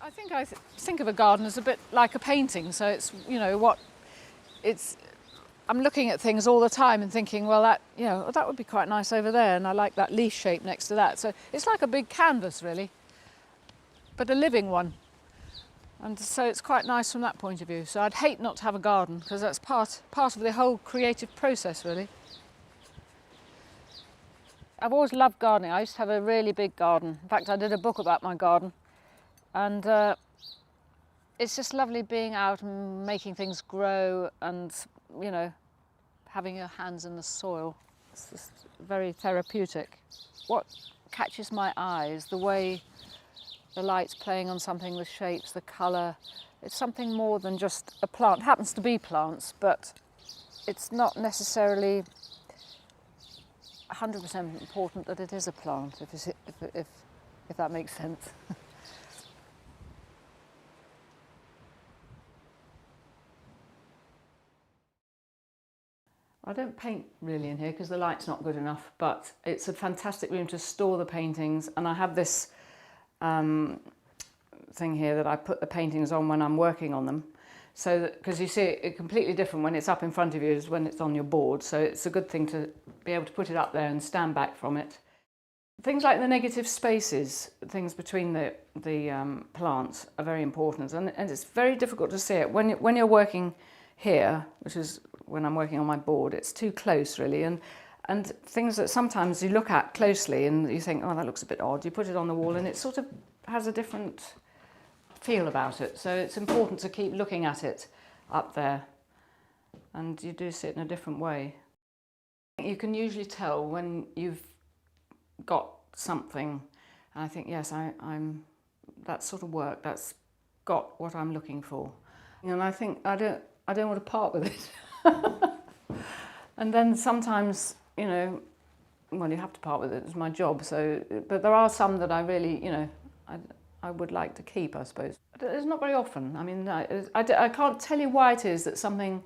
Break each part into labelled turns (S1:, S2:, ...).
S1: I think think of a garden as a bit like a painting. So it's, you know, I'm looking at things all the time and thinking, well, that would be quite nice over there, and I like that leaf shape next to that. So it's like a big canvas, really, but a living one. And so it's quite nice from that point of view. So I'd hate not to have a garden, because that's part of the whole creative process, really. I've always loved gardening. I used to have a really big garden. In fact, I did a book about my garden. And it's just lovely being out and making things grow and, you know, having your hands in the soil. It's just very therapeutic. What catches my eye is the way the light's playing on something, the shapes, the colour. It's something more than just a plant. It happens to be plants, but it's not necessarily 100% important that it is a plant, if that makes sense. I don't paint really in here because the light's not good enough, but it's a fantastic room to store the paintings. And I have this thing here that I put the paintings on when I'm working on them. So, because you see it completely different when it's up in front of you as when it's on your board. So it's a good thing to be able to put it up there and stand back from it. Things like the negative spaces, things between the plants are very important. And it's very difficult to see it. When you're working here, which is when I'm working on my board, it's too close really, and things that sometimes you look at closely and you think, oh, that looks a bit odd. You put it on the wall and it sort of has a different feel about it. So it's important to keep looking at it up there, and you do see it in a different way. You can usually tell when you've got something, and I think, yes, I'm that sort of work, that's got what I'm looking for. And I think I don't want to part with it. And then sometimes, you know, well, you have to part with it, it's my job. So, but there are some that I really, you know, I would like to keep, I suppose. It's not very often. I mean, I can't tell you why it is that something,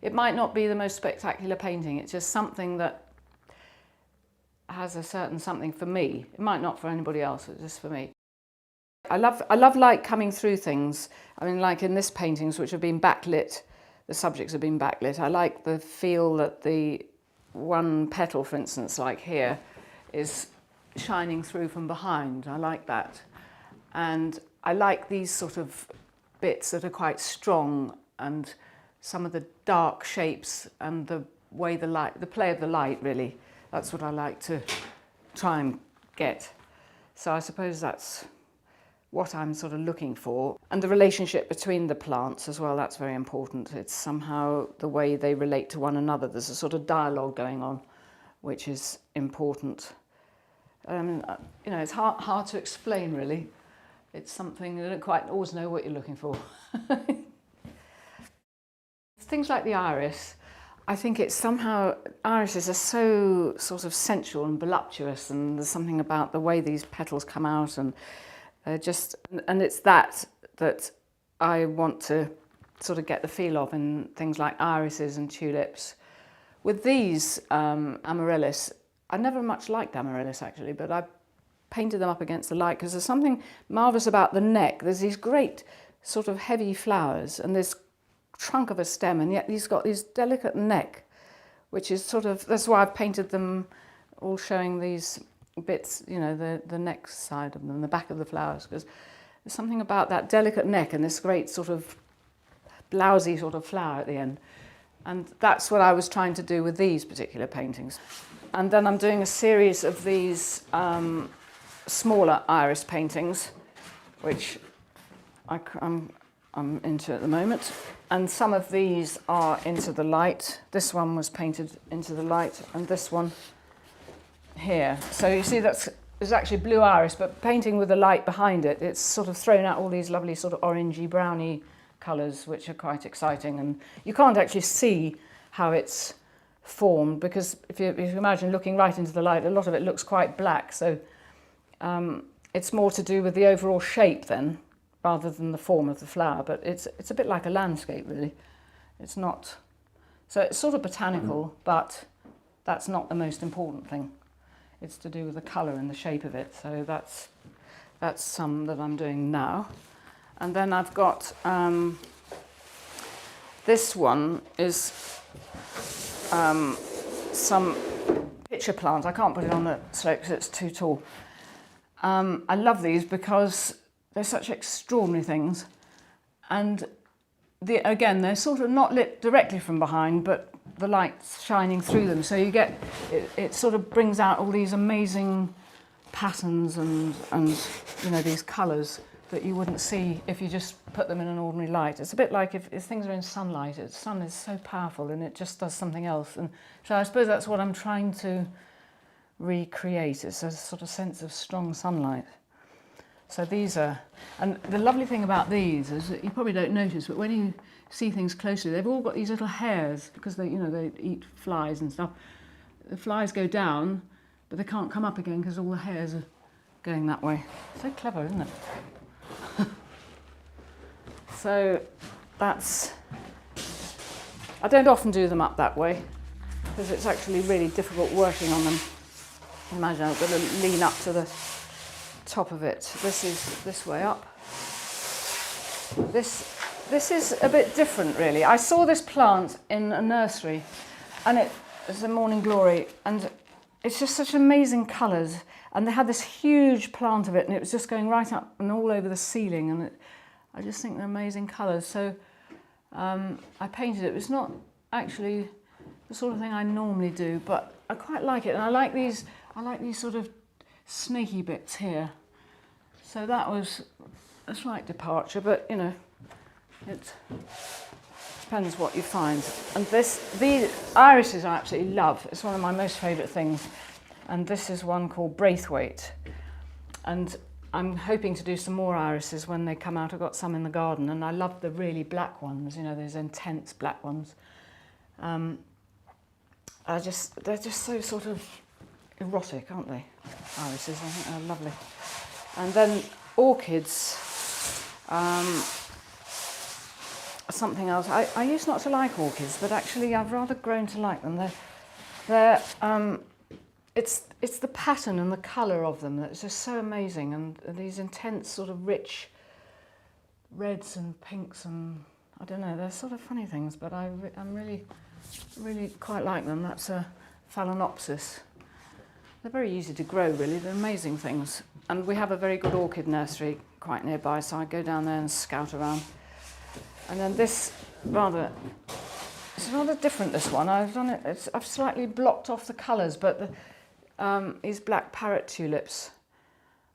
S1: it might not be the most spectacular painting, it's just something that has a certain something for me. It might not for anybody else, it's just for me. I love light coming through things. I mean, like in this paintings, which have been backlit, the subjects have been backlit. I like the feel that the one petal, for instance, like here, is shining through from behind. I like that. And I like these sort of bits that are quite strong, and some of the dark shapes and the way the play of the light, really. That's what I like to try and get. So I suppose that's what I'm sort of looking for. And the relationship between the plants as well, that's very important. It's somehow the way they relate to one another. There's a sort of dialogue going on, which is important. You know, it's hard to explain, really. It's something you don't quite always know what you're looking for. Things like the iris, I think it's somehow, irises are so sort of sensual and voluptuous, and there's something about the way these petals come out, and and it's that I want to sort of get the feel of in things like irises and tulips. With these amaryllis, I never much liked amaryllis actually, but I painted them up against the light because there's something marvellous about the neck. There's these great sort of heavy flowers and this trunk of a stem, and yet he's got this delicate neck, which is sort of, that's why I've painted them all showing these bits, you know, the neck side of them, the back of the flowers, because there's something about that delicate neck and this great sort of blousy sort of flower at the end. And that's what I was trying to do with these particular paintings. And then I'm doing a series of these smaller iris paintings, which I'm into at the moment. And some of these are into the light. This one was painted into the light, and this one here. So you see there's actually blue iris, but painting with the light behind it, it's sort of thrown out all these lovely sort of orangey, browny colours, which are quite exciting. And you can't actually see how it's formed, because if you imagine looking right into the light, a lot of it looks quite black. So it's more to do with the overall shape then, rather than the form of the flower. But it's a bit like a landscape, really. It's not, so it's sort of botanical, but that's not the most important thing. It's to do with the colour and the shape of it. So that's some that I'm doing now. And then I've got, this one is some pitcher plants. I can't put it on the slope because it's too tall. I love these because they're such extraordinary things. And again, they're sort of not lit directly from behind, but the light's shining through them. So you get, it sort of brings out all these amazing patterns and you know, these colours that you wouldn't see if you just put them in an ordinary light. It's a bit like if things are in sunlight. The sun is so powerful and it just does something else. And so I suppose that's what I'm trying to recreate. It's a sort of sense of strong sunlight. So these are, and the lovely thing about these is that you probably don't notice, but when you see things closely, they've all got these little hairs because they, you know, they eat flies and stuff. The flies go down, but they can't come up again because all the hairs are going that way. So clever, isn't it? So that's, I don't often do them up that way because it's actually really difficult working on them. Imagine I've got to lean up to the top of it. This is this way up. This is a bit different really. I saw this plant in a nursery and it was a Morning Glory and it's just such amazing colours, and they had this huge plant of it and it was just going right up and all over the ceiling, and I just think they're amazing colours. So I painted it. It's not actually the sort of thing I normally do, but I quite like it, and I like these sort of snaky bits here. So that was a slight departure, but you know, it depends what you find. And these irises I absolutely love. It's one of my most favourite things. And this is one called Braithwaite. And I'm hoping to do some more irises when they come out. I've got some in the garden, and I love the really black ones, you know, those intense black ones. They're just so sort of erotic, aren't they? Irises, I think they're lovely. And then orchids, something else. I used not to like orchids, but actually I've rather grown to like them. It's the pattern and the colour of them that's just so amazing, and these intense sort of rich reds and pinks, and I don't know, they're sort of funny things, but I'm really quite like them. That's a Phalaenopsis. They're very easy to grow really, they're amazing things. And we have a very good orchid nursery quite nearby, so I go down there and scout around. And then this it's rather different, this one. I've done it, I've slightly blocked off the colours, but these black Parrot tulips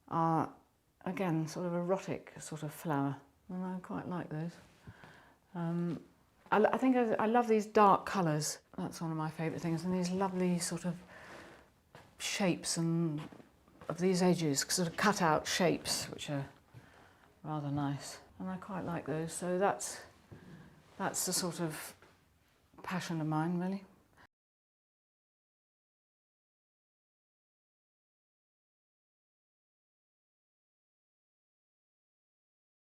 S1: are, again, sort of erotic sort of flower, and I quite like those. I think I love these dark colours. That's one of my favourite things, and these lovely sort of shapes and of these edges, sort of cut out shapes, which are rather nice, and I quite like those. So that's the sort of passion of mine, really.